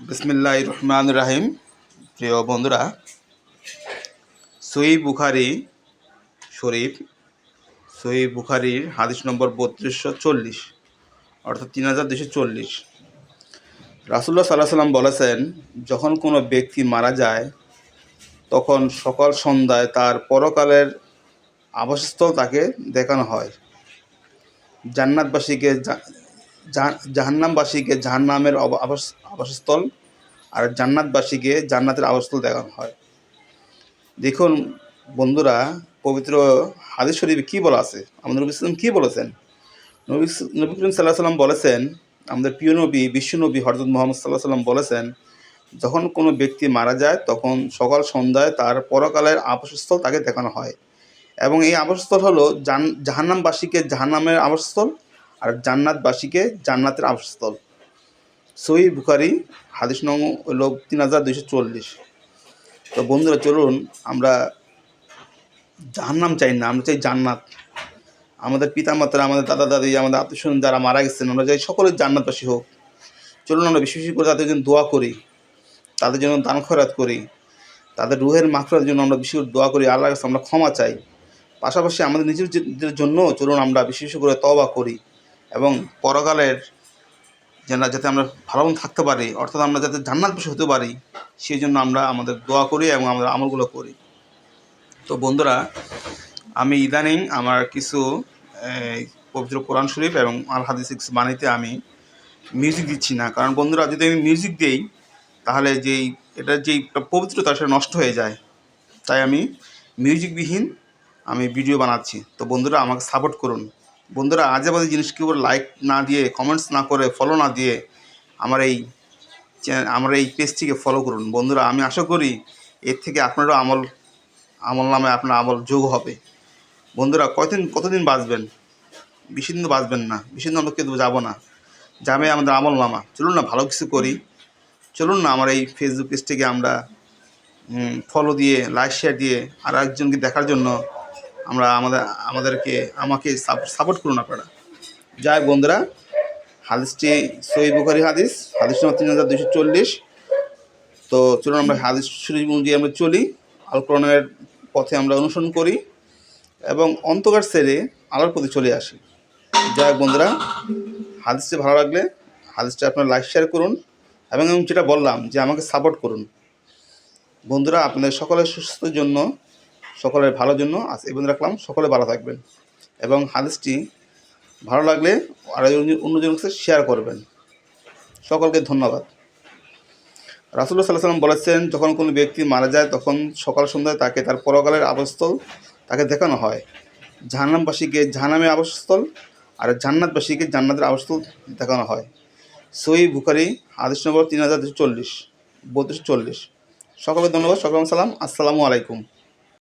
বিসমিল্লাহির রহমানির রহিম। প্রিয় বন্ধুরা, সহিহ বুখারী শরীফ, সহিহ বুখারীর হাদিস নম্বর 3240 অর্থাৎ 3240। রাসূলুল্লাহ সাল্লাল্লাহু আলাইহি সাল্লাম বলেছেন, যখন কোনো ব্যক্তি মারা যায় তখন সকাল সন্ধ্যায় তার পরকালের আবাসস্থল তাকে দেখানো হয়। জান্নাতবাসীকে জাহান্নামবাসীকে জাহান্নামের আবাসস্থল, আর জান্নাতবাসীকে জান্নাতের আবাসস্থল দেখানো হয়। দেখুন বন্ধুরা, পবিত্র হাদিস শরীফে কী বলা আছে, আমাদের নবী সাল্লাম কী বলেছেন? নবী করিম সাল্লাল্লাহু আলাইহি সাল্লাম বলেছেন, আমাদের প্রিয় নবী বিশ্বনবী হযরত মুহাম্মদ সাল্লাল্লাহু আলাইহি সাল্লাম বলেছেন, যখন কোনো ব্যক্তি মারা যায় তখন সকাল সন্ধ্যায় তার পরকালের আবাসস্থল তাকে দেখানো হয়, এবং এই আবাসস্থল হলো জাহান্নামবাসীকে জাহান্নামের আবাসস্থল, আর জান্নাতবাসীকে জান্নাতের আবাসস্থল। সহিহ বুখারী হাদিস নং হলো 3240। তো বন্ধুরা, চলুন আমরা জাহান্নাম চাই না, আমরা চাই জান্নাত। আমাদের পিতামাতারা, আমাদের দাদা দাদি, আমাদের আত্মীয়স্বজন যারা মারা গেছেন, আমরা চাই সকলের জান্নাতবাসী হোক। চলুন আমরা বেশি বেশি করে তাদের জন্য দোয়া করি, তাদের জন্য দান খয়রাত করি, তাদের রুহের মাগফিরাতের জন্য আমরা বেশি করে দোয়া করি, আল্লাহর কাছে আমরা ক্ষমা চাই। পাশাপাশি আমাদের নিজেদের জন্য চলুন আমরা বেশি বেশি করে তওবা করি, এবং পরকালের যাতে আমরা ভালো থাকতে পারি, অর্থাৎ আমরা যাতে জান্নাতবাসী হতে পারি, সেই জন্য আমরা আমাদের দোয়া করি এবং আমাদের আমলগুলো করি। তো বন্ধুরা, আমি ইদানিং আমার কিছু পবিত্র কোরআন শরীফ এবং আল হাদিস বাণীতে আমি মিউজিক দিচ্ছি না, কারণ বন্ধুরা, যদি আমি মিউজিক দিই তাহলে এটার যেই পবিত্রতা সেটা নষ্ট হয়ে যায়। তাই আমি মিউজিকবিহীন আমি ভিডিও বানাচ্ছি। তো বন্ধুরা, আমাকে সাপোর্ট করুন। বন্ধুরা, আজে বাজে জিনিস কি করে লাইক না দিয়ে, কমেন্টস না করে, ফলো না দিয়ে আমার এই পেজটিকে ফলো করুন। বন্ধুরা, আমি আশা করি এর থেকে আপনারও আমল নামে আপনার আমল যোগ হবে। বন্ধুরা, কতদিন বাঁচবেন? বেশি দিন তো বাঁচবেন না, বেশি দিন আমরা কেউ যাবো না, যাবে আমাদের আমল নামা। চলুন না ভালো কিছু করি। চলুন না আমার এই ফেসবুক পেজটিকে আমরা ফলো দিয়ে, লাইক শেয়ার দিয়ে আর একজনকে দেখার জন্য আমরা আমাকে সাপোর্ট করুন আপনারা। যাই বন্ধুরা, হাদিসটি সহিহ বুখারী হাদিস নম্বর 3240। তো চলুন আমরা হাদিস শরীফ অনুযায়ী আমরা চলি, আল কোরআনের পথে আমরা অনুসরণ করি এবং অন্ধকার ছেড়ে আলোর প্রতি চলে আসি। যাই বন্ধুরা, হাদিসটি ভালো লাগলে হাদিসটা আপনারা লাইক শেয়ার করুন, এবং যেটা বললাম যে আমাকে সাপোর্ট করুন। বন্ধুরা, আপনাদের সকলের সুস্থতার জন্য, সকলের ভালোর জন্য আজ এই বন্ধু রাখলাম। সকলে ভালো থাকবেন, এবং হাদিসটি ভালো লাগলে আর অন্যজনের কাছে শেয়ার করবেন। সকলকে ধন্যবাদ। রাসূলুল্লাহ সাল্লাল্লাহু আলাইহি সাল্লাম বলেছেন, যখন কোনো ব্যক্তি মারা যায় তখন সকাল সন্ধ্যায় তাকে তার পরকালের আবাসস্থল তাকে দেখানো হয়। জাহান্নামবাসীকে জাহান্নামের আবাসস্থল, আর জান্নাতবাসীকে জান্নাতের আবাসস্থল দেখানো হয়। সহিহ বুখারী হাদিস নম্বর 3240। সকলকে ধন্যবাদ, সকলকে সালাম, আসসালামু আলাইকুম।